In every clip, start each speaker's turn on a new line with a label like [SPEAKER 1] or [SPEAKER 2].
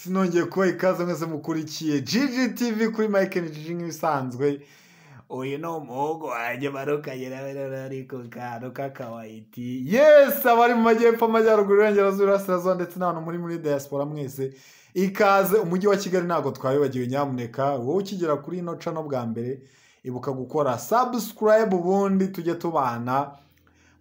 [SPEAKER 1] sinongeye kuba ikaze mwese mukurikiye GGTV kuri Mike Nijiji nk'ibisanzwe. Uyu ni umuhogo wanjye barukanye nawe ariko karuka kawaiti. Yes, abari mu majyepfo, amajyaruguru, iburengerazuba, iburasirazuba ndetse n'abantu muri diaspora mwese. Ikaze. Umujyi wa Kigali ntago twabibagiwe, nyamuneka wowe ukigera kuri ino channel bwa mbere ibuka gukora subscribe, ubundi tujye tubana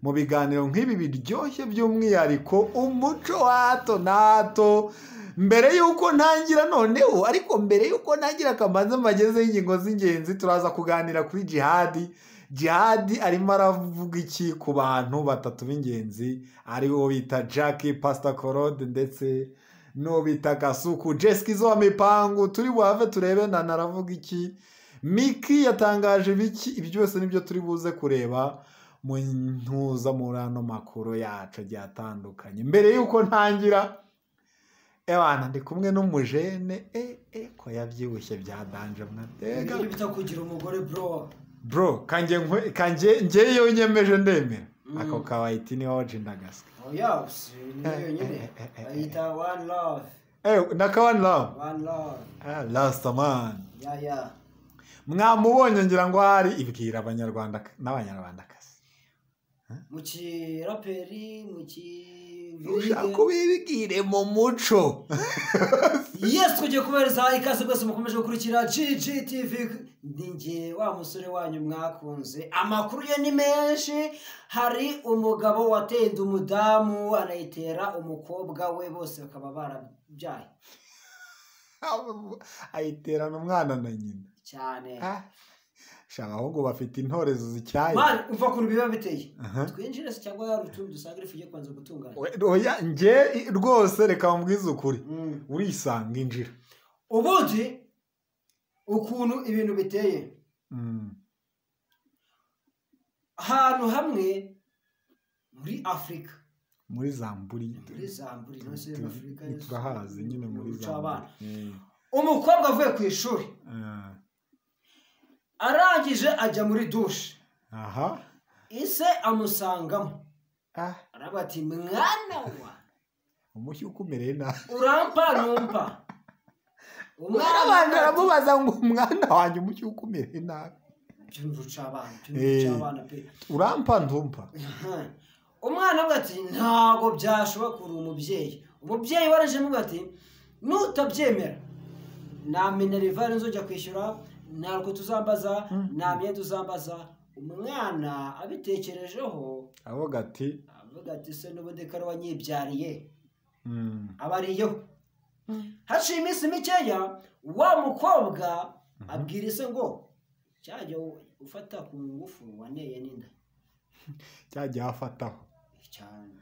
[SPEAKER 1] mu biganiro nk'ibi biryoshye by'umwihariko umuco wa hato na hato. Mbere yuko ntangira noneho, ariko mbere yuko ntangira kamanze mbagezeho ingingo z'ingenzi, turaza kuganira kuri Jihad. Jihad arimo aravuga iki ku bantu batatu b'ingenzi, ari wo bita Jackie, Pastor Claude ndetse no bita Kasuku. Jeskizo wa Mipangu turi buhave turebe na naravuga iki. Miki yatangaje biki, ibyo byose nibyo turi buze kureba mu ntuza muri ano makuru yacu atandukanye. Mbere yuko ntangira, ebana ndi kumwe n'umujene ko yabyibushye bya danje mwatega.
[SPEAKER 2] Ibi bitakugira umugore
[SPEAKER 1] bro, kanje ngeyo nyemeje ndemera. Ako kawaiti ni oje ndagasa.
[SPEAKER 2] Oya, niyo nyine. Ayita one love.
[SPEAKER 1] Naka one love.
[SPEAKER 2] One love.
[SPEAKER 1] Last man.
[SPEAKER 2] Yeah.
[SPEAKER 1] Mwamubonye ngira ngo hari ibwira abanyarwanda n'abanyarwandakazi.
[SPEAKER 2] Muki raperi, muki
[SPEAKER 1] ushaka ubibwire mu muco.
[SPEAKER 2] Yes, tugiye kubereza ikaze bwese mukomeje gukurikira GGTV. Ninjye wa musore wanyu mwakunze. Amakuru ye ni menshi. Hari umugabo watenda umudamu anayitera umukobwa we, bose bakaba barabyaye.
[SPEAKER 1] Ayiterana umwana na nyina
[SPEAKER 2] Cyane.
[SPEAKER 1] Shaka ahubwo bafite intorezo zicyaye.
[SPEAKER 2] Man, umva kuntu biba biteye. Twinjire se cyangwa yarutumye dusanga ifuye kwanza gutunganya.
[SPEAKER 1] Oya, nge rwose reka mbwize ukuri. Urisanga injira.
[SPEAKER 2] Ubundi ukuntu ibintu biteye. Ahantu hamwe muri Afrika.
[SPEAKER 1] Muri Zamburi.
[SPEAKER 2] No se Afrika.
[SPEAKER 1] Turahazi nyine muri Zamburi.
[SPEAKER 2] Umukobwa avuye ku ishuri. Arangije ajya muri douche. Ise amusangamo. Araba ati mwana wa
[SPEAKER 1] umushyi ukumereye nabi.
[SPEAKER 2] Urampa numpa.
[SPEAKER 1] Umwana aramubaza ngo umwana wanjye umushyi ukumereye nabi.
[SPEAKER 2] Cy'abana pe.
[SPEAKER 1] Urampa ntumpa.
[SPEAKER 2] Umwana avuga ati ntago byashoboka kuri umubyeyi. Umubyeyi waraje mu ati nutabyemera na minerivare nzojya kwishyura, ntabwo tuzambaza, nta myenda uzambaza. Umwana abitekerejeho
[SPEAKER 1] avuga ati
[SPEAKER 2] se n'ubundi kare wanyibyariye abariyeho. Haciye iminsi mikeya wa mukobwa abwira ise ngo cyajya ufata ku ngufu waneye n'inda.
[SPEAKER 1] Cyajya afataho
[SPEAKER 2] cyane.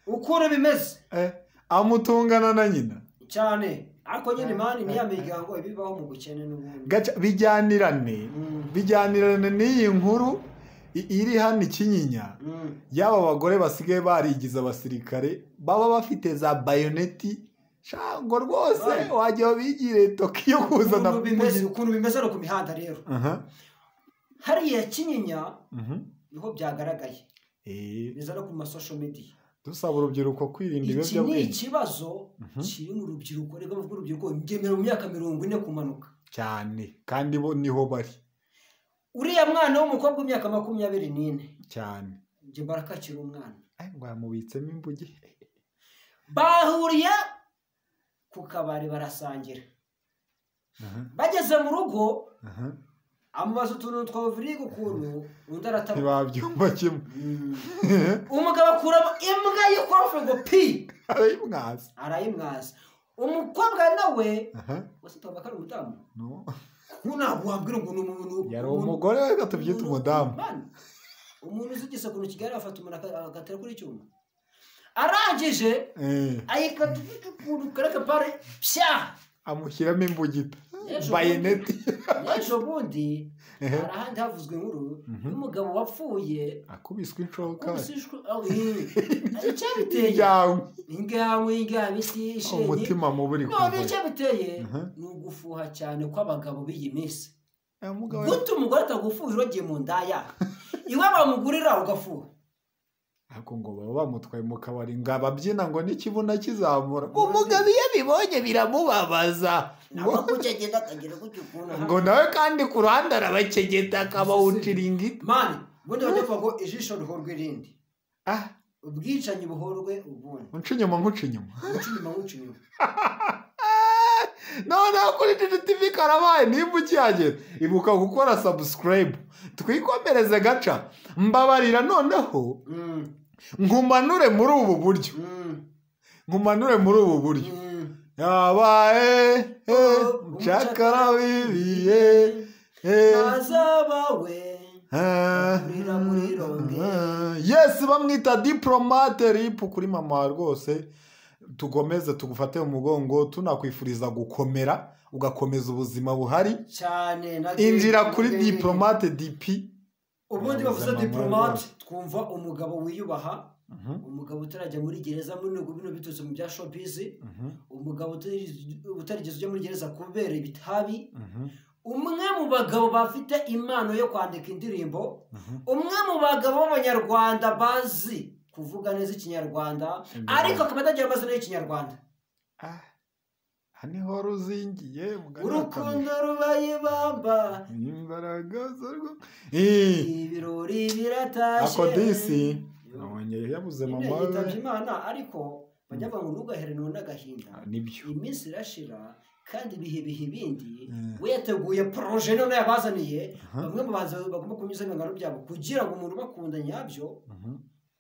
[SPEAKER 2] Ukuntu bimeze
[SPEAKER 1] amutungana na nyina
[SPEAKER 2] cyane. Ako nyine mani niya miryango ibibaho mu bukene n'ubundi.
[SPEAKER 1] Gaca bijyanirane n'iyi nkuru iri hano Kinyinya. Yaba abagore basigaye barigiza abasirikare baba bafite za bayoneti. Shango rwose wajya bigire Tokyo kuzana
[SPEAKER 2] ukuntu bimeze no ku mihanda rero. Hariya Kinyinya niho byagaragaye. Biza no ku social media.
[SPEAKER 1] Dusaba urubyiruko kwirinda ibiyobyabwenge.
[SPEAKER 2] Iki ni ikibazo kiri mu rubyiruko, rega bavuga urubyiruko ngemera mu myaka 40 kumanuka
[SPEAKER 1] cyane, kandi bo niho bari.
[SPEAKER 2] Uriya mwana w'umukobwa w'imyaka 24
[SPEAKER 1] cyane,
[SPEAKER 2] nge Baraka kiri umwana
[SPEAKER 1] ngo yamubitsemo imbugi.
[SPEAKER 2] Bahuriye ku kabari barasangira. Bageze mu rugo amubaza utuntu twavuriga ukuntu undi aratabuka.
[SPEAKER 1] Ntibabyumva kimwe.
[SPEAKER 2] Umugabo akuramo imbwa y'ikofe ngo pi
[SPEAKER 1] arayimwaza.
[SPEAKER 2] Umukobwa nawe wese tuba kari umudamu. Ntabwo wabwira ngo n'umuntu
[SPEAKER 1] yari umugore we gatubyita umudamu.
[SPEAKER 2] Umuntu uzigise kuntu Kigali afata umuntu agatera kuri cyuma. Arangije ayikata ukuntu kareka pare pya
[SPEAKER 1] amushyiramo imbugita. Bayoneti.
[SPEAKER 2] Ejo bundi arahandi havuzwe inkuru y'umugabo wapfuye
[SPEAKER 1] akubiswe inshoka.
[SPEAKER 2] Icyo biteye ingawe bitishe
[SPEAKER 1] umutima muburi
[SPEAKER 2] kuva. None icyo biteye ni ugufuha cyane kw'abagabo b'iyi minsi. Guta umugore atagufuhira ugiye mu ndaya iwe bamugurira ugafuha.
[SPEAKER 1] ariko ngo baba bamutwaye mu kabari ngo ababyina ngo n'ikibuna kizamura umugabo iyo bibonye biramubabaza ngo nawe kandi ku ruhande arabakegeta akabawucira ingiti
[SPEAKER 2] mani ubundi bajya kuvuga ngo ijisho rihorwe irindi ubwicanyi buhorwe ubundi
[SPEAKER 1] nca inyuma nkuca inyuma noneho kuri GGTV karabaye nimba ukihagera ibuka gukora subscribe twikomereze gaca mbabarira noneho nkumanure muri ubu buryo yabaye nshakara bibiye
[SPEAKER 2] nazabawe
[SPEAKER 1] yes bamwita diplomate rip kuri mama rwose tugomeze tugufate mu mugongo tunakwifuriza gukomera ugakomeza ubuzima buhari
[SPEAKER 2] cyane
[SPEAKER 1] injira kuri diplomate DP
[SPEAKER 2] ubundi bavuze diplomate twumva umugabo wiyubaha umugabo utarajya muri gereza muri bino bitutse mu bya showbiz umugabo utarigeze ujya muri gereza kubera ibitabi umwe mu bagabo bafite impano yo kwandika indirimbo umwe mu bagabo b'abanyarwanda bazi kuvuga neza ikinyarwanda ariko akaba atagira amazina y'ikinyarwanda
[SPEAKER 1] haniho ruzingiye
[SPEAKER 2] urukundo rubaye bamba
[SPEAKER 1] imbaraga zarwo
[SPEAKER 2] ibirori biratashye
[SPEAKER 1] akodisi nabonye yabuze mama we
[SPEAKER 2] yitabye Imana ariko bajya bavuga ngo ntugahere none agahinda
[SPEAKER 1] nibyo
[SPEAKER 2] iminsi irashira kandi ibihe ibindi we yateguye projet none yabazaniye bamwe mu bahanzi bagomba kunyuza ibihangano byabo kugira ngo umuntu bakunda nyabyo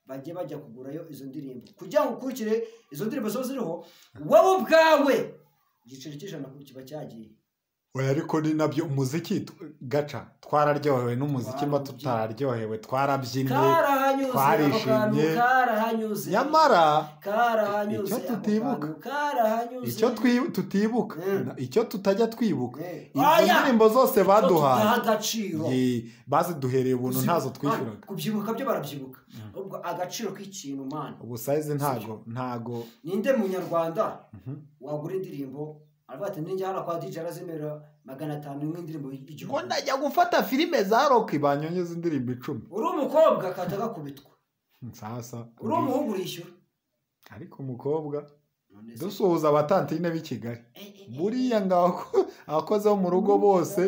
[SPEAKER 2] bajye bajya kugurayo izo ndirimbo kugira ngo ukurikire izo ndirimbo zo ziriho wowe ubwawe igiceri cy'ijana kiba cyagiye
[SPEAKER 1] oya ariko ni nabyo umuziki gaca twararyohewe n'umuziki mba tutararyohewe twarabyinnye twarishimye nyamara icyo tutibuka icyo tutajya twibuka izo ndirimbo zose baduhaye baziduhereye ubuntu ntazo twishyuraga
[SPEAKER 2] kubyibuka byo barabyibuka ubwo agaciro k'ikintu mana
[SPEAKER 1] ubu size ntago
[SPEAKER 2] ninde munyarwanda wagura indirimbo aravuga ati ninjye hano kwa DJ arazimera 500 n'indirimbo y'igihugu
[SPEAKER 1] ngo ndajya gufata filime za rock banyonyeza indirimbo 10
[SPEAKER 2] uri umukobwa kataga kubitwa
[SPEAKER 1] sasa
[SPEAKER 2] uri umuhungu urishyura
[SPEAKER 1] ariko umukobwa dusuhuza abatantine b'i Kigali buriya ngaho abakozi bo mu rugo bose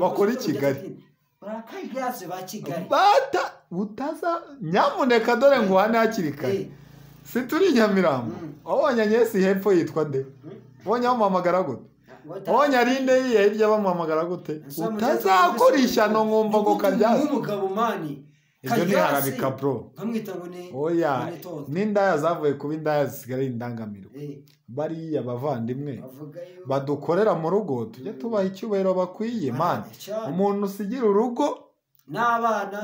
[SPEAKER 1] bakora i Kigali
[SPEAKER 2] barakayigaze ba Kigali
[SPEAKER 1] bata utaza nyamuneka dore ngo hane hakiri kare si turi Nyamirambo wabonye Nyesi hepfo yitwa nde bonye bamuhamagara gute bonye arinde yiye hirya bamuhamagara gute utazakorisha no ngomba ngo kabyaza
[SPEAKER 2] umugabo mani
[SPEAKER 1] ibyo ni harabika bro
[SPEAKER 2] bamwita ngo ni
[SPEAKER 1] oya n'indaya zavuye kuba indaya zisigara indangamiro bariya bavandimwe badukorera mu rugo tujye tubaha icyubahiro bakwiye mani umuntu usigira urugo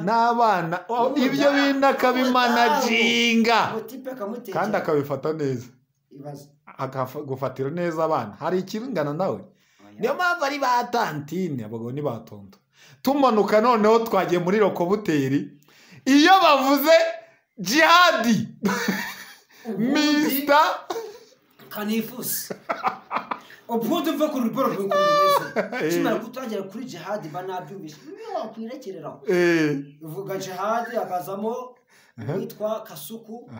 [SPEAKER 1] n'abana ibyo bintu akabimanaginga kandi akabifata neza akagufatira neza abana hari ikingana nawe niyo mpamvu ari ba tantine abagabo ni batonto tumanuka noneho twagiye muri Rokobuteri iyo bavuze jihadi Mr
[SPEAKER 2] Kanifusi ubundi mva ku ruporo rw'ukomeza kimara kutagera kuri jihadi banabyumvisha niyo wakwirekereraho uvuga jihadi akazamo uwitwa Kasuku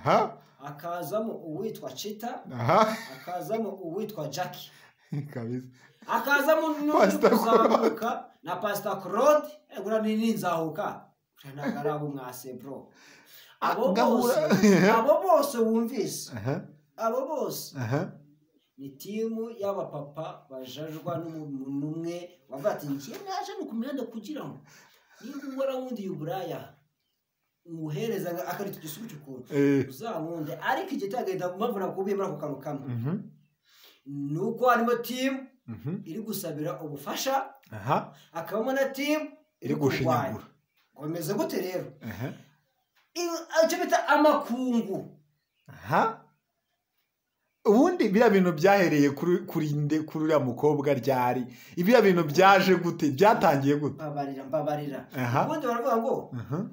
[SPEAKER 2] akazamo uwitwa Chita akazamo uwitwa Jackie
[SPEAKER 1] kabisa
[SPEAKER 2] akazamo n'uzamuka na Pastor Claude egura nini nzahuka ntagarabo mwase bro abo bose wumvise abo bose ni timu y'abapapa bajajwa n'umuntu umwe bavuga ati ngiye naje no kumyanda kugira ngo ningura wundi yuburaya umuhereza akarita igisubizo cy'ukuntu uzankunde ariko igitagenda mpamvu nakubiye muri ako kantu kamwe nuko harimo timu iri gusabira ubufasha akabamo na timu iri kurwanya komeze gute rero icyo bita amakungu
[SPEAKER 1] ubundi biriya bintu byahereye kuri uriya mukobwa ryari ibiriya bintu byaje gute byatangiye gute
[SPEAKER 2] mbabarira ubundi baravuga ngo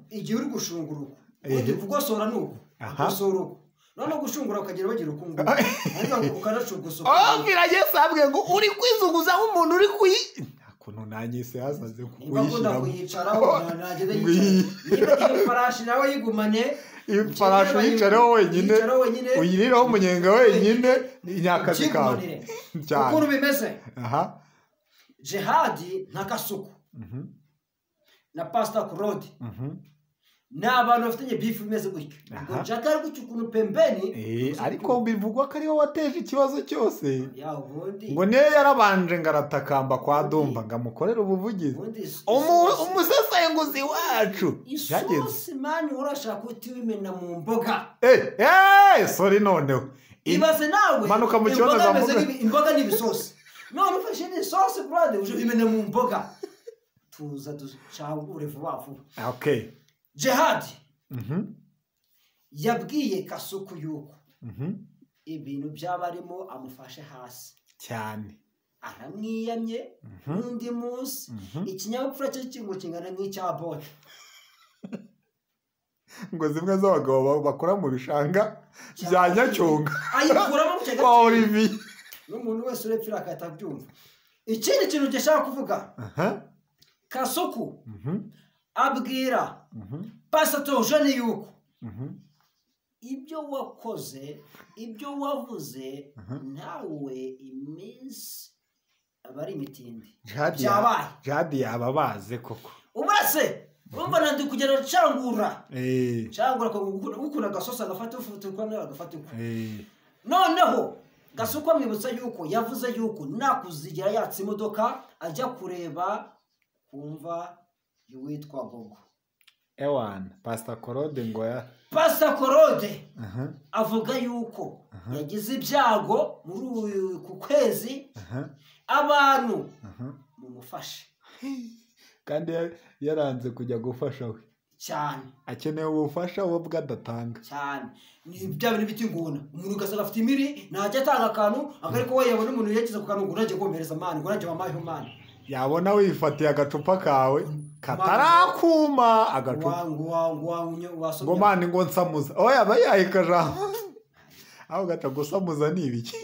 [SPEAKER 2] igihe uri gushunguruka ubundi kugosora ni uku gusora uku noneho gushungura ukagira bagira ukungu ariko ukanashugusuka
[SPEAKER 1] birageze sabwe ngo uri kwizunguza nk'umuntu uri kuyi kuntu nanyise hasaze
[SPEAKER 2] kuyishyira kuyicaraho nageze yicara niba iyo farashi nawe yigumane
[SPEAKER 1] ifarashi yicareho wenyine uyiriraho umunyenga wenyine ni akazi kawe
[SPEAKER 2] ukuntu bimeze
[SPEAKER 1] aha
[SPEAKER 2] Jihadi nka Kasuku na Pastor Claude ni abantu bafitanye beef imeze gutyo ngo Jack ari gutyo ukuntu pembeni
[SPEAKER 1] ariko bivugwa ko ariwe wateje ikibazo cyose ngo niyo yarabanje ngaratakamba kwa Dumba ngamukorera ubuvugizi umusesenguzi wacu
[SPEAKER 2] yageze mani urashaka utiwimena mu mboga
[SPEAKER 1] sorry noneho
[SPEAKER 2] ibaze nawe
[SPEAKER 1] manuka mu kibazo za
[SPEAKER 2] imboga n'ibisosi none ufashe n'isosi brother uje imena mu mboga tuza dushagure vuba vuba
[SPEAKER 1] okay
[SPEAKER 2] Jihadi yabwiye Kasuku yuko ibintu byabarimo amufashe hasi
[SPEAKER 1] cyane
[SPEAKER 2] aramwiyamye undi munsi ikinyabupfura cye kingo kingana nk'icya bote
[SPEAKER 1] ngo zimwe z'abagabo bakora mu bishanga bya Nyacyonga
[SPEAKER 2] ayikuramo mu
[SPEAKER 1] kwa Olivier
[SPEAKER 2] n'umuntu wese urepfira akahita abyumva ikindi kintu gishaka kuvuga Kasuku abwira Pastor Jean yuko ibyo wakoze ibyo wavuze ntawe iminsi abari imitindi
[SPEAKER 1] Jadi yababaze koko
[SPEAKER 2] uburase urumva nandi kugera cyangura cyangura ko gukuna gasosa agafata ufutu kwa nawe agafata uko noneho Kasuku amwibutsa yuko yavuze yuko nakuzigira yatse imodoka ajya kureba kumva yuwitwa Gogo
[SPEAKER 1] Ewan Pastor Claude ngo ya
[SPEAKER 2] Pastor Claude avuga yuko yagize ibyago muri ku kwezi abantu mumufashe
[SPEAKER 1] kandi yaranze kujya gufasha we
[SPEAKER 2] cyane
[SPEAKER 1] akeneye ubufasha wo bwadatanga
[SPEAKER 2] cyane ni byabintu bitinguna umuntu gasaga afite imiri najya atanga akantu agariko we yabona umuntu yakize ku kantu nguraje komereza mani nguraje wamaye humani
[SPEAKER 1] yabona wifatiye agacupa kawe katarakuma agacupa ngo mani ngo nsamuza oya bayayikaja aho gata gusamuza ni ibiki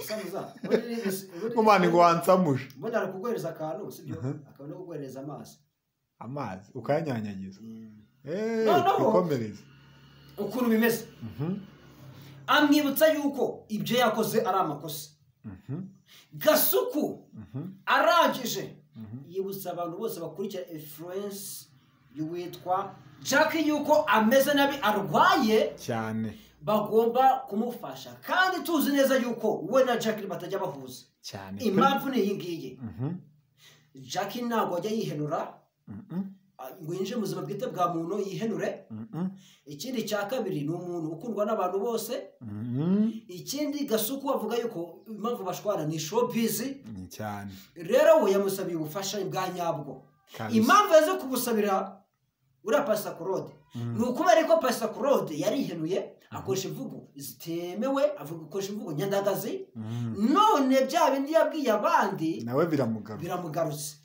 [SPEAKER 1] ngo mani ngo wansamuje
[SPEAKER 2] mbona arakugwereza akantu sibyo akabona kugwereza amazi
[SPEAKER 1] ukanyanyagiza ukomereza
[SPEAKER 2] ukuntu bimeze amwibutsa yuko ibyo yakoze ari amakosa Kasuku arangije yibutsa abantu bose bakurikira influence yuwitwa Jack yuko ameze nabi arwaye
[SPEAKER 1] cyane
[SPEAKER 2] bagomba kumufasha kandi tuzi neza yuko we na Jack batajya bahuza
[SPEAKER 1] cyane
[SPEAKER 2] impamvu ni iyi ngiyi Jack ntabwo ajya yihenura ngo yinjire mu buzima bwite bwa muntu yihenure ikindi cya kabiri ni umuntu ukundwa n'abantu bose ikindi Kasuku avuga yuko impamvu bashwana ni showbiz
[SPEAKER 1] cyane
[SPEAKER 2] rero we yamusabiye ubufasha bwa nyabwo impamvu yaje kubusabira uriya Pastor Claude ni ukubera ko Pastor Claude yarihenuye akoresha imvugo zitemewe akoresha imvugo nyandagazi none bya bindi yabwiye abandi
[SPEAKER 1] nawe
[SPEAKER 2] biramugarutse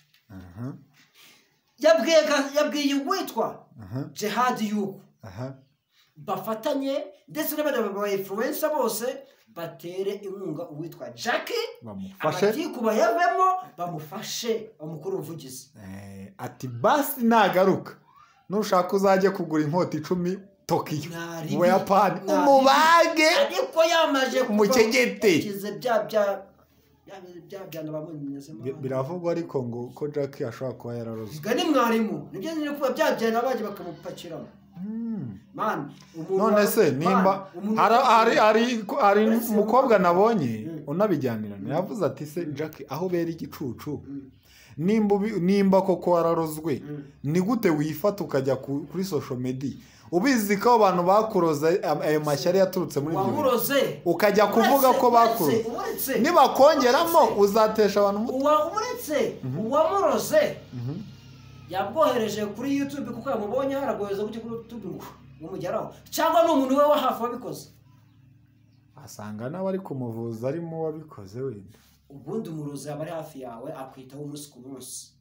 [SPEAKER 2] yabwiye witwa Jihadi yuko bafatanye ndetse n'abandi ba influencer bose batere inkunga uwitwa Jack abatiku bayavemo bamufashe bamukuru uvugizi
[SPEAKER 1] ati basi nagaruka nushaka uzajye kugura inkota 10 Tokyo mu Buyapani umubage
[SPEAKER 2] ariko yamaje
[SPEAKER 1] umukegete
[SPEAKER 2] kize byana bamunyezemo
[SPEAKER 1] biravugwa ariko ngo ko Jack ashobora kuba yararozwe
[SPEAKER 2] gani mwarimu nibyo nyine kuba byabyana baje bakamupakira man
[SPEAKER 1] none se nimba hari umukobwa nabonye unabijyanirana yavuze ati se Jack aho bera igicucu nimba koko wararozwe ni gute wifata ukajya kuri social media ubizi ko abantu bakuroza ayo mashyari yaturutse muri
[SPEAKER 2] gihe
[SPEAKER 1] ukajya kuvuga ko bakuroze niba kongeramo uzatesha abantu
[SPEAKER 2] uretse uwamuroze yabwohereje kuri YouTube kuko yamubonye haragoheza gutyo kuri YouTube ngo umugeraho cyangwa n'umuntu we wa hafi wabikoze
[SPEAKER 1] asanga nawe ari kumuvuza arimo wabikoze wenda
[SPEAKER 2] ubundi umurozi aba ari hafi yawe akwitaho umunsi ku munsi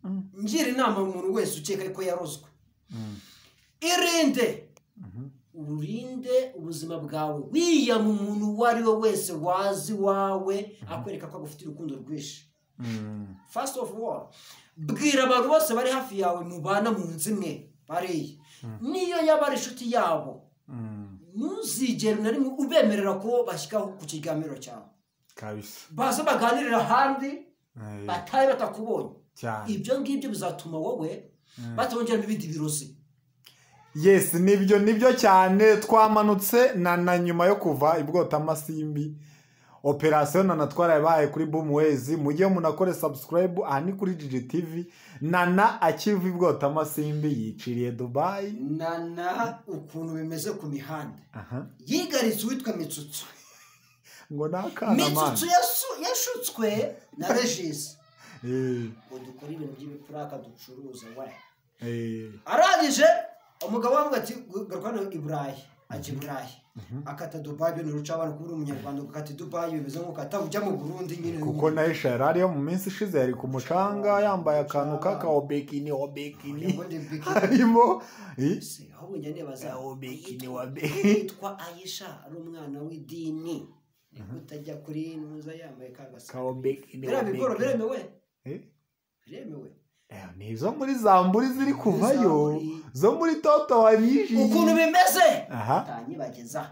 [SPEAKER 2] ngira inama umuntu wese ukeka ko yarozwe irinde urinde ubuzima bwawe wiyama umuntu uwo ari we wese wazi wawe akwereka ko agufitiye urukundo rwinshi first of all bwira abantu bose bari hafi yawe mubana mu nzu imwe bariye niyo yaba ari inshuti yabo ntuzigere na rimwe ubemerera ko bashyikaho ku kiganiro cyawe
[SPEAKER 1] kabisa
[SPEAKER 2] baza baganirira ahandi bataye batakubonye ibyo ngibyo bizatuma wowe batongera ibindi birozi.
[SPEAKER 1] Yes, nibyo cyane. Twamanutse na nyuma yo kuva ibwota amasimbi operation Nana twarabaye kuri Boomways. Mujye munakore subscribe ani kuri GGTV. Nana akiva ibwota amasimbi yiciriye Dubai.
[SPEAKER 2] Nana ukuntu bimeze ku mihanda yigaritse witwa Mitsutsu
[SPEAKER 1] ngo nakana
[SPEAKER 2] Mitsutsu yashutswe na Regis ngo dukora ibintu by'ibipuraka ducuruza we arangije umugabo wamwe ati garukana Ibrahim aje Ibrahim akata Dubai byo ruca abantu kuri umunyarwanda ukati Dubai bimeze nko kata ujya mu Burundi nyine
[SPEAKER 1] kuko Naisha yarari yo mu minsi ishize yari ku mucanga yambaye akantu kaka obekini harimo
[SPEAKER 2] aho njye nebaza
[SPEAKER 1] obekini
[SPEAKER 2] witwa Aisha ari umwana w'idini utajya kuri nuza yambaye kagasa
[SPEAKER 1] obekini
[SPEAKER 2] biremewe biremewe
[SPEAKER 1] nizo muri zamburi ziri kuvayo zo muri toto wanyiji
[SPEAKER 2] ukuntu bimeze tanyibageza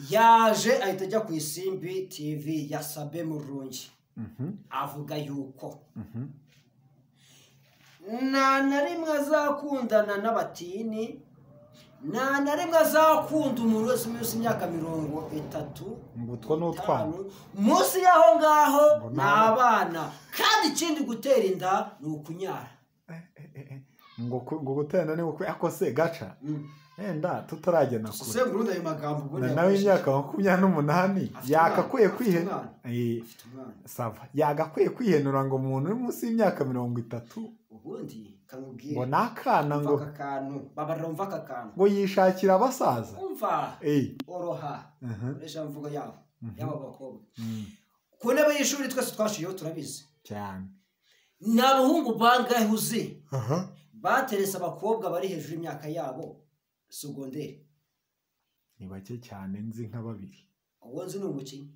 [SPEAKER 2] yaje ahita ajya ku Isimbi TV ya Sabe Murungi avuga yuko na rimwe azakundana n'abatini na rimwe azakunda umuntu wese munsi y'imyaka 30
[SPEAKER 1] ngutwo n'utwana
[SPEAKER 2] munsi yaho ngaho n'abana kandi ikindi gutera inda ni ukunyara
[SPEAKER 1] ngo gutenda ni uko akose gaca enda tutaragena
[SPEAKER 2] kure se Burundi ayo magambo
[SPEAKER 1] ubone nawe imyaka 28 yakakwiye kwihenura sava yagakwiye kwihenura ngo umuntu uri munsi y'imyaka 30
[SPEAKER 2] ubundi kamubwiye
[SPEAKER 1] ngo nakana ngo
[SPEAKER 2] kakanu babarumva kakanu
[SPEAKER 1] ngo yishakira abasaza
[SPEAKER 2] umva oroha uresha mvugo yabo y'abakobwa ku ntebe y'ishuri twese twashiyeho turabizi
[SPEAKER 1] cyane
[SPEAKER 2] n'abahungu bangahe uzi bateresa abakobwa bari hejuru y'imyaka yabo segonderi
[SPEAKER 1] ni bake cyane nzi nka babiri
[SPEAKER 2] uwo nzi n'umukinnyi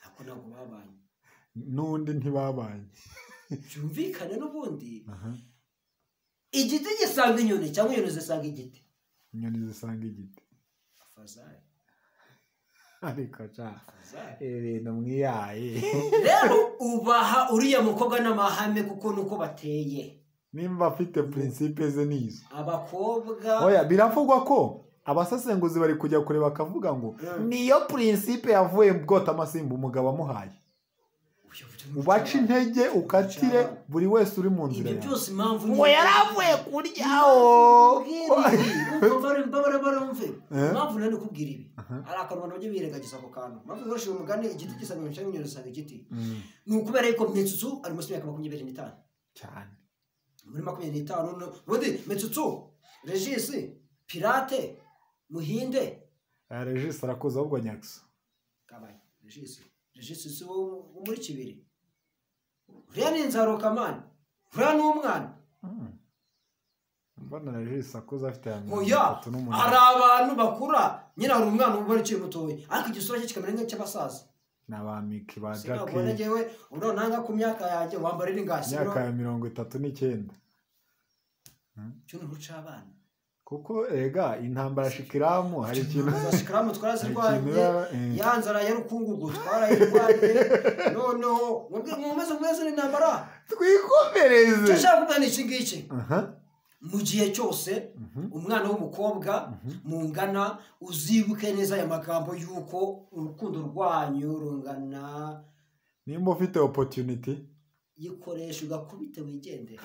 [SPEAKER 2] ako ntabwo babanye
[SPEAKER 1] n'undi ntibabanye
[SPEAKER 2] byumvikane n'ubundi igiti gisanga inyoni cyangwa inyoni zisanga igiti
[SPEAKER 1] inyoni zisanga igiti
[SPEAKER 2] afazari
[SPEAKER 1] ariko ibintu mwiyaye
[SPEAKER 2] rero ubaha uriya mukobwa n'amahame kuko nuko bateye
[SPEAKER 1] nimba afite principe ze nizo
[SPEAKER 2] abakobwa
[SPEAKER 1] oya biravugwa ko abasasenguzi bari kujya kure bakavuga ngo niyo principe yavuye bwota amasimbi umugabo amuhaye ubaca intege ukatire buri wese uri mu nzira
[SPEAKER 2] yawe byose impamvu
[SPEAKER 1] ngo yaravuye kuryaho
[SPEAKER 2] impamvu nari kubwira ibi ari akantu abantu bajya birengagiza ako kantu mpamvu nkoresheje umugani igiti gisanga inyoni cyangwa inyoni zisanga igiti ni ukubera yuko Mitsutsu ari munsi y'imyaka 25
[SPEAKER 1] cyane
[SPEAKER 2] muri 25 ubundi Mitsutsu Regis Pirate Muhinde
[SPEAKER 1] Regis arakuza ahubwo Nyakso
[SPEAKER 2] kabaye Regis si wo muri kibiri uriya ni Nzaruka mani uriya ni umwana
[SPEAKER 1] mbona Regis akuza afite
[SPEAKER 2] hari abantu bakura nyine hari umwana uba ukiri mutoya ariko igisura cye kikamera nk'icy'abasaza
[SPEAKER 1] n'abamiki ba Jackie
[SPEAKER 2] sinabona jewe urona ku myaka yanjye wambara iri ngasi
[SPEAKER 1] myaka ya 39
[SPEAKER 2] cyo ntuca abana
[SPEAKER 1] kuko ega intambara shikiramu hari ikintu
[SPEAKER 2] shikiramu twarazirwaye yanzara ya rukungugu twarayirwaye noneho mumeze n'intambara
[SPEAKER 1] twikomereze
[SPEAKER 2] cyashaka kubana iki ngiki mu gihe cyose umwana w'umukobwa mungana uzibuke neza aya magambo yuko urukundo rwanyu rungana
[SPEAKER 1] nimba ufite opportunity
[SPEAKER 2] yikoresha ugakubite wigendera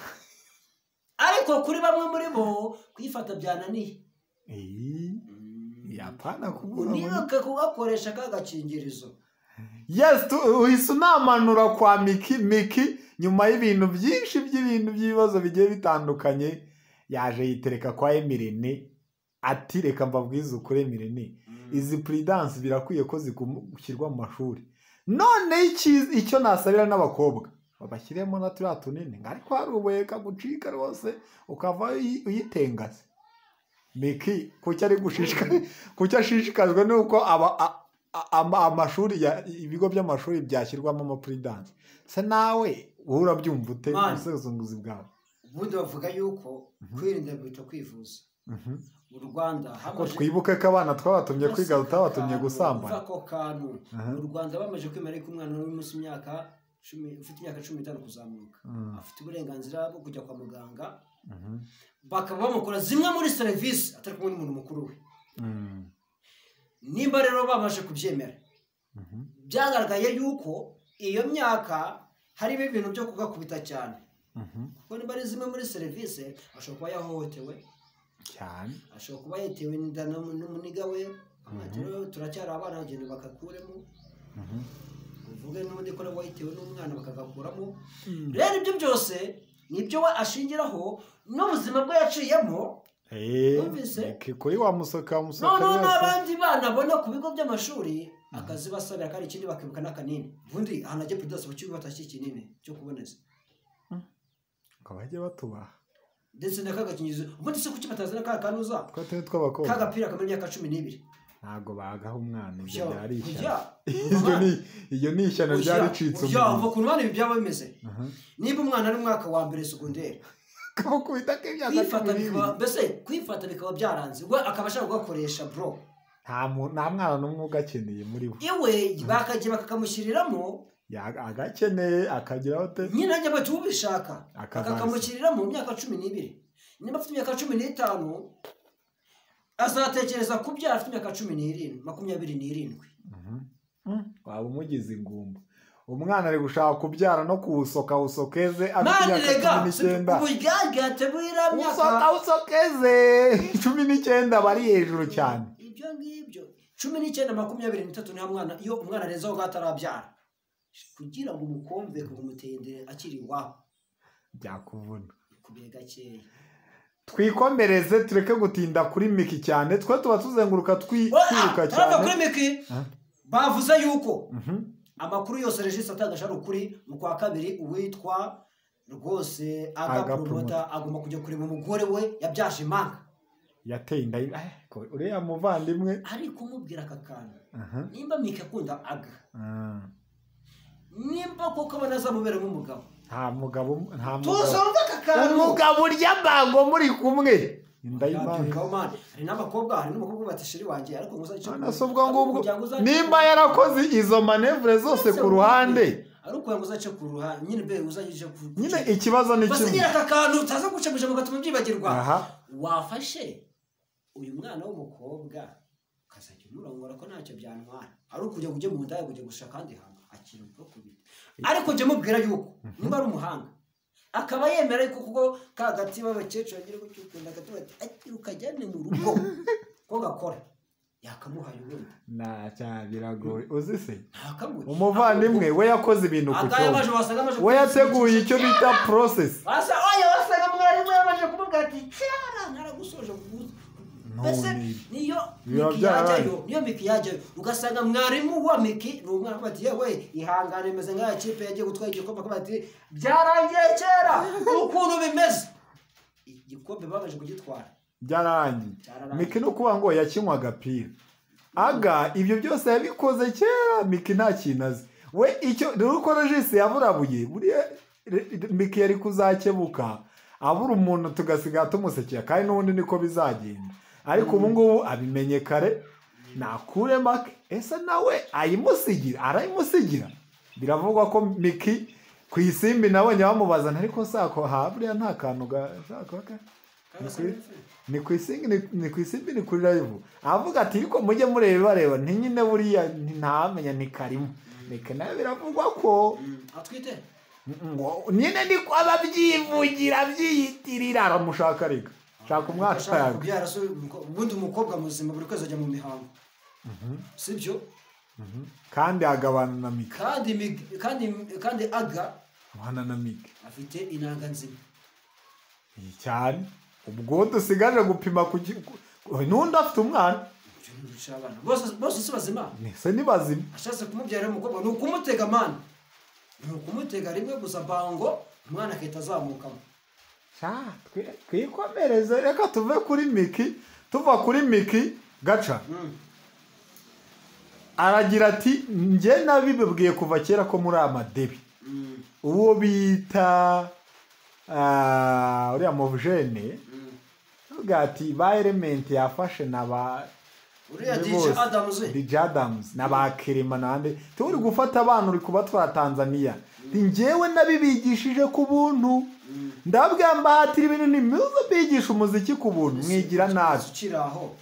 [SPEAKER 2] ariko kuri bamwe muri bo kwifata byananiye
[SPEAKER 1] yapana kubura
[SPEAKER 2] unibuke kugakoresha kagakingirizo
[SPEAKER 1] yes uhise unamanura kwa Miki nyuma y'ibintu byinshi by'ibibazo bigiye bitandukanye yaje yitereka kwa Emirene ati reka mbabwize ukuri Emirene izi prudence birakwiye ko zigushyirwa mu mashuri none icyo nasabira n'abakobwa babashyiremo na turiya tunini ariko hari ubuheka gucika rwose ukava uyitengaze Miki kucyo ari gushishikara kucyo ashishikajwe nuko amashuri ibigo by'amashuri byashyirwamo amaprudence se nawe urabyumva ute ubusezunguzi bwawe
[SPEAKER 2] ubundi bavuga yuko kwirinda bita kwivuza mu Rwanda
[SPEAKER 1] twibuke ko abana twabatumye kwiga tutabatumye gusambana
[SPEAKER 2] ako kantu mu Rwanda bamaze kwemera ko umwana w'umunsi ufite imyaka 15 kuzamuka afite uburenganzira bwo kujya kwa muganga bakaba bamukora zimwe muri serivisi atari kumwe n'umuntu mukuru we nimba rero bamaze kubyemera byagaragaye yuko iyo myaka hari ibintu byo kugakubita cyane kuko nimba ari zimwe muri serivisi ashobora kuba yahohotewe
[SPEAKER 1] cyane
[SPEAKER 2] ashobora kuba yatewe n'inda n'umuniga we turacyari abana bagenda bakakuremo uvuge n'ubundi ko nawe wayitewe n'umwana bakagakuramo rero ibyo byose nibyo we ashingiraho n'ubuzima bwe yaciyemo
[SPEAKER 1] kuri wa musoka
[SPEAKER 2] none n'abandi bana bona ku bigo by'amashuri akazi basabira kandi ikindi bakibuka n'akanini ubundi ahantu ajya pidose mu kigo batashye ikinini cyo kuboneza
[SPEAKER 1] bajye batubaha
[SPEAKER 2] ndetse n'akagakingizo ubundi se kuki batazana ka kanuza
[SPEAKER 1] tw'abakobwa
[SPEAKER 2] kagapira kamenya imyaka 12
[SPEAKER 1] ntago bagaho umwana ibyo byari
[SPEAKER 2] iyo
[SPEAKER 1] ni ishyano ryaricitse
[SPEAKER 2] umuntu ukuntu bane byaba bimeze niba umwana ari mwaka wa mbere secondaire
[SPEAKER 1] kubita ko imyaka
[SPEAKER 2] kwifata bikaba byaranze we akaba ashaka kugakoresha bro
[SPEAKER 1] nta mwana n'umwe ugakeneye muri we
[SPEAKER 2] iwe bakagiye bakakamushyiriramo
[SPEAKER 1] agakeneye akagira hote
[SPEAKER 2] nyine ajya batubishaka akakamushyiriramo mu myaka 12 niba afite imyaka 15 azatekereza kubyara afite imyaka 27
[SPEAKER 1] waba umugize ingumba umwana ari gushaka kubyara no kuwusoka usokeze afite imyaka 19
[SPEAKER 2] uburyagate bwira myaka
[SPEAKER 1] usokeze 19 bari hejuru cyane
[SPEAKER 2] ibyo ngibyo 19 23 niho mwana iyo umwana rezaho gatarabyara kugira ngo umukombe kumutendere akiri waho
[SPEAKER 1] byakuvuna
[SPEAKER 2] kubye gakeya
[SPEAKER 1] twikomereze tureke gutinda kuri Miki cyane twe tuba tuzenguruka twiruka cyane
[SPEAKER 2] kuri Miki bavuze yuko amakuru yose regisi atangaje ari ukuri mu kwa kabiri uwitwa rwose agapromota agomba kujya kureba umugore we yabyaje imanga
[SPEAKER 1] yateye inda uriya muvandimwe
[SPEAKER 2] ari kumubwira aka kantu nimba Miki akunda aga nimba koko banazamubera nk'umugabo
[SPEAKER 1] nta mugabo
[SPEAKER 2] tuzumva aka kantu
[SPEAKER 1] umugabo urya mbango muri kumwe inda
[SPEAKER 2] y'imana hari n'abakobwa hari n'umukobwa batishiri wanjye ariko
[SPEAKER 1] muzayico nimba yarakoze izo manevre zose ku ruhande
[SPEAKER 2] ari uko yanguzace ku ruhande nyine be uzayije
[SPEAKER 1] nyine ikibazo ni
[SPEAKER 2] kimwe basi aka kantu utaza gucemuje mu gatuma byibagirwa wafashe uyu mwana w'umukobwa kazajya umurongora ko ntacyo byantwara ari ukujya mu ndaya kujya gushaka kandi hanga akiri bwo kubita ariko je mubwira yuko nimba ari umuhanga akaba yemera yuko kuko kagati b'abakecuru agira ko cyukunda gatubati ati ukajyane mu rugo ko gakora yakamuhaye ubundi
[SPEAKER 1] na cyabiragoye uzise umuvandimwe we yakoze ibintu ku cyo we yateguye icyo bita process
[SPEAKER 2] asa oya wasaga mwarimu yamaje kumubwira ati cyara naragusoje niyo Miki yajyayo ugasanga mwarimu wa Miki ni umwana bati yewe ihangane meze nk'aya kipe yagiye gutwara igikombe ko bati byarangiye kera ukuntu bimeze igikombe babaje kugitwara
[SPEAKER 1] byarangiye Miki no kuba ngo yakinywa agapira aga ibyo byose yabikoze kera Miki nta kinazi we icyo ruko regisi yaburabuye buriya Miki yari kuzakebuka abura umuntu tugasiga tumusekera kandi n'ubundi niko bizagenda ariko ubu ngubu abimenye kare nakure make ese nawe arayimusigira biravugwa ko Miki ku isimbi nabonye bamubaza ariko sako buriya nta kantu gashaka ni ku isimbi ni kuri live avuga ati ariko mujye bareba nyine buriya ntamenya ni karimo Miki nawe biravugwa ko
[SPEAKER 2] atwite
[SPEAKER 1] nyine ni ko ababyivugira byiyitirira aramushaka reka shaka umwashaka
[SPEAKER 2] kubyara so ubundi umukobwa muzima buri kwezi ajya mu mihango sibyo
[SPEAKER 1] kandi agabana na Miki
[SPEAKER 2] kandi aga
[SPEAKER 1] mwana na Miki
[SPEAKER 2] afite inanga nzima
[SPEAKER 1] cyane ubwo dusigaje gupima n'undi afite umwana
[SPEAKER 2] bose si bazima
[SPEAKER 1] ni bazima
[SPEAKER 2] ashatse kumubyara umukobwa ni ukumutega mani ni ukumutega rimwe gusa bango umwana akahita azamukamo
[SPEAKER 1] twikomereze reka tuve kuri Miki tuva kuri Miki gaca aragira ati njye nabibabwiye kuva kera ko muri amadebi uwo bita uriya muvujene aravuga ati ba element yafashe na ba
[SPEAKER 2] uriya DJ Adams
[SPEAKER 1] DJ Adams na ba Kerema nande turi gufata abantu uri kubatwara Tanzania njyewe nabibigishije ku buntu ndabwa mbahatira ibintu nimuze bigisha umuziki ku buntu mwigira nabi
[SPEAKER 2] ukiraho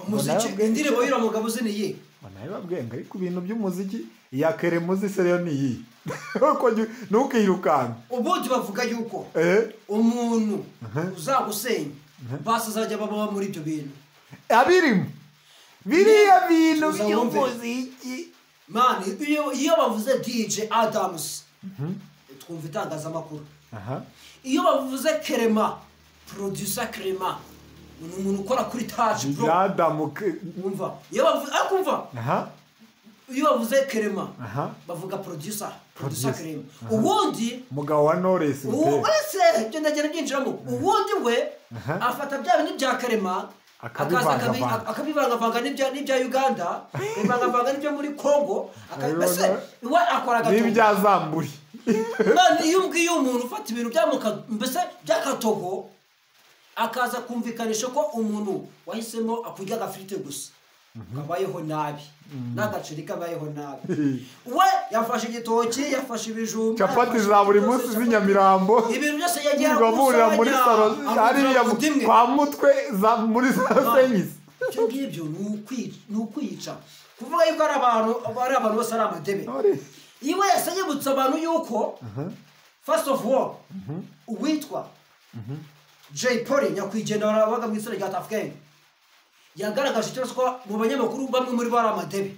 [SPEAKER 2] umuziki indirimbo y'ura mugabo ziniye
[SPEAKER 1] nayo babwiye ngo ariko ibintu by'umuziki iya Kerema uzi serio niyi ko ntukirukanga
[SPEAKER 2] ubundi bavuga yuko umuntu uzagusenya basazajya baba muri ibyo bintu
[SPEAKER 1] abirimo biriya bintu by'umuziki
[SPEAKER 2] man iyo bavuze DJ Adams twumva itangazamakuru iyo bavuze Kerema producer Kerema ni umuntu ukora kuri touch bro umva iyo bavuze akumva iyo bavuze Kerema bavuga producer Kerema ubundi
[SPEAKER 1] mugabo wa Knowless
[SPEAKER 2] ese byo ndagera byinjiramo ubundi we afata bya bintu bya Kerema akabivanga n'ibya Uganda akabivanga n'ibyo muri Congo akabese we akora gato
[SPEAKER 1] n'ibya Zamburi
[SPEAKER 2] none iyo umbwiye umuntu ufata ibintu mbese by'akatogo akaza kumvikanisha ko umuntu wahisemo akurya agafirite gusa kabayeho nabi n'agaceri kabayeho nabi we yafashe igitoki yafashe ibijumba
[SPEAKER 1] capati za buri munsi z'inyamirambo
[SPEAKER 2] ibintu byose yagiye
[SPEAKER 1] gahurira muri salo hariya kwa mutwe za muri senyisi
[SPEAKER 2] icyo ngibyo ni ukwica kuvuga yuko ari abantu bose ari amadebe iwe yese yibutsa abantu yuko first of all uwitwa Jay Polly nyakwigendera barabaga mu isura rya Tuff Gang yagaragaje cyose ko mu banyamakuru bamwe muri bari amadebe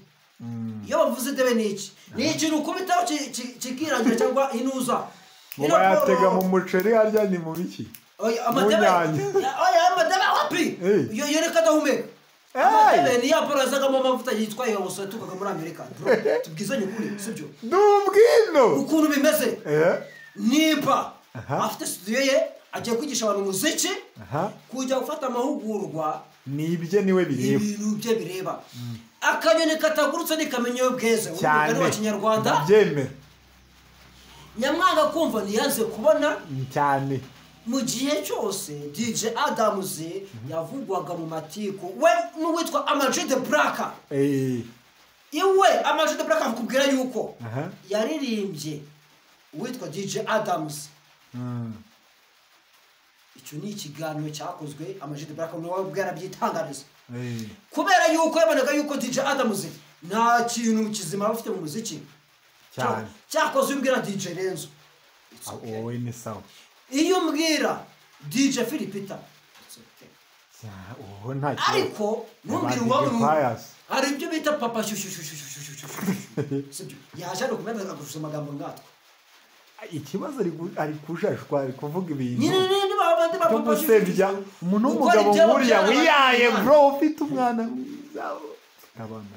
[SPEAKER 2] iyo bavuze debe niki ni ikintu ukubitaho kikirangira cyangwa inuza
[SPEAKER 1] muba yatega mu muceri harya ni mu biki
[SPEAKER 2] amadebe wapi iyo reka dahumeka amadebe ni yaporazagamo amavuta yitwa yose tukaga muri Amerika tubwizanye ukuri sibyo
[SPEAKER 1] ndubwino
[SPEAKER 2] ukuntu bimeze niba afite studio ye agiye kwigisha abantu umuziki kujya gufata amahugurwa
[SPEAKER 1] nibye niwe bireba
[SPEAKER 2] ibintu bye bireba akanyoni katagurutse nikamenyo bweze umugani wa Kinyarwanda
[SPEAKER 1] byemera
[SPEAKER 2] nyamwanga kumva niyanze kubona
[SPEAKER 1] cyane
[SPEAKER 2] mu gihe cyose DJ Adams yavugwaga mu matiko we n'uwitwa Amag the Black iwe Amag the Black akubwira yuko yaririmbye uwitwa DJ Adams icyo ni ikiganiro cyakozwe Amag the Black n'uwo bwarabyitangariza kubera yuko yabonaga yuko DJ Adams nta kintu kizima bafite mu muziki
[SPEAKER 1] cyane
[SPEAKER 2] cyakoze umbwira DJ Renzo
[SPEAKER 1] wowe ni sawa
[SPEAKER 2] iyo mbwira DJ Philipita ariko numbwira umuntu hari ibyo bita papa sibyo yaje no kumenya agusha amagambo ngatwa
[SPEAKER 1] ikibazo ari kujashwa ari kuvuga ibintu
[SPEAKER 2] nyine babandi ba papa
[SPEAKER 1] umuntu w'umugabo nkuriya wiyaye bro ufite umwana abana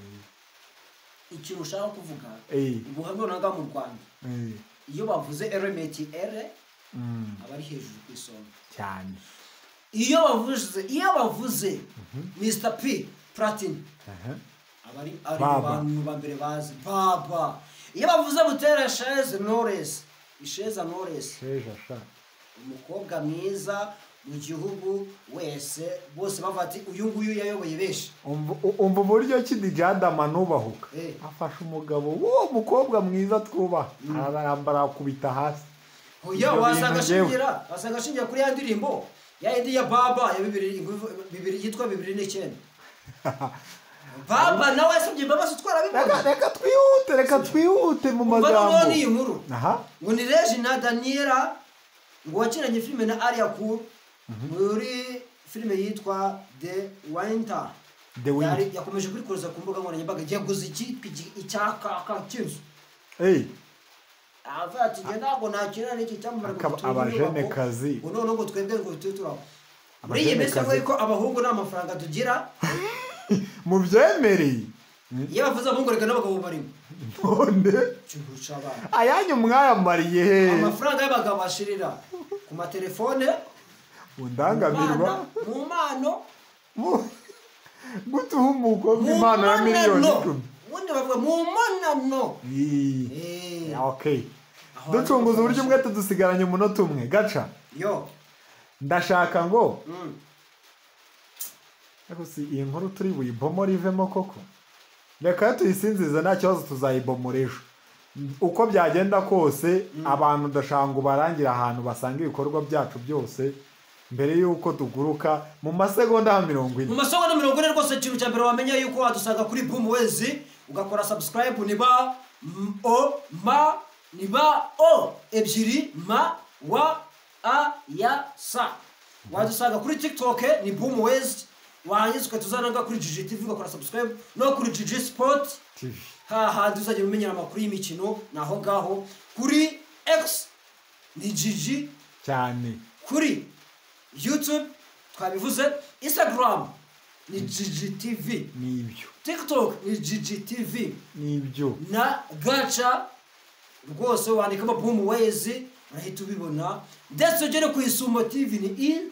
[SPEAKER 2] ikintu ushaka kuvuga ubuhamya nanga mu Rwanda iyo bavuze element abari hejuru ku isonga
[SPEAKER 1] cyane
[SPEAKER 2] iyo bavuze Mr P Platinum abari abantu bambere bazi baba iyo bavuze Butera Sheze Knowless Isheza Knowless umukobwa mwiza mu gihugu wese bose bavati uyu nguyu yayoboye beshi
[SPEAKER 1] umva buryo ki DJ Adams nubahuka afasha umugabo wo mukobwa mwiza twuba arambara kubita hasi
[SPEAKER 2] oya wasanga shingira kuri ya ndirimbo ya indi ya Baba ya bibiri yitwa 2009 Baba nawe asubye imbabazi twara bibona
[SPEAKER 1] reka twihute mu magambo
[SPEAKER 2] ngo ni inkuru ngo ni Regina Daniela ngo wakiranye filime na Aria Cool muri filime yitwa The Winter yakomeje kurikoza ku mbuga nkoranyambaga yaguze icyaka cy'inzu avati nge ntabwo nakira n'iki cyamumara
[SPEAKER 1] abajene kazi
[SPEAKER 2] none ngo twebwe ngo tuturaho muri iyi minsi ngo ko abahungu n'amafaranga tugira
[SPEAKER 1] mu byemereye
[SPEAKER 2] iyo bavuze abahungu reka n'abagabo barimo
[SPEAKER 1] none
[SPEAKER 2] cyuruca abana
[SPEAKER 1] ayanyu mwayamariye he
[SPEAKER 2] amafaranga y'abagabo bashirira ku matelefone
[SPEAKER 1] undangamirwa
[SPEAKER 2] mu mpano
[SPEAKER 1] gutuhumuko impano ya miliyoni 10
[SPEAKER 2] ubundi bavuga mu monano
[SPEAKER 1] okay ducunguza uburyo umwe tudusigaranye umunota umwe gaca
[SPEAKER 2] yo
[SPEAKER 1] ndashaka ngo ariko si iyi nkuru turi buyibomore ivemo koko reka tuyisinzize nta kibazo tuzayibomora ejo uko byagenda kose abantu ndashaka ngo barangira ahantu basanga ibikorwa byacu byose mbere yuko tuguruka mu masegonda 40
[SPEAKER 2] mu masegonda 40 rwose ikintu cya mbere wamenya yuko wadusanga kuri Boomways ugakora subscribe niba ebyiri ma wa a ya sa wadusanga kuri TikTok ni Boomways wanyuzwe tuzananga kuri GGTV ugakora subscribe no kuri GG Sport TV duzajya mumenyera amakuru y'imikino naho ngaho kuri X ni GG
[SPEAKER 1] cyane
[SPEAKER 2] kuri YouTube twabivuze Instagram ni GGTV
[SPEAKER 1] nibyo
[SPEAKER 2] TikTok ni GGTV
[SPEAKER 1] nibyo
[SPEAKER 2] na gacha rwose wandikamo Boomways urahita ubibona ndetse ugere ku Isumo TV ni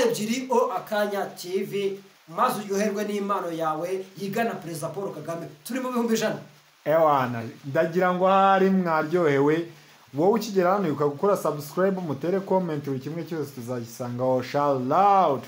[SPEAKER 2] ebyiri akanya TV maze uryoherwe n'impano yawe yigana Perezida Paul Kagame turi mu 100
[SPEAKER 1] ewana ndagira ngo hari mwaryohewe wowe ukigera hano ukagukora subscribe mutere comment buri kimwe cyose tuzagisangaho shout out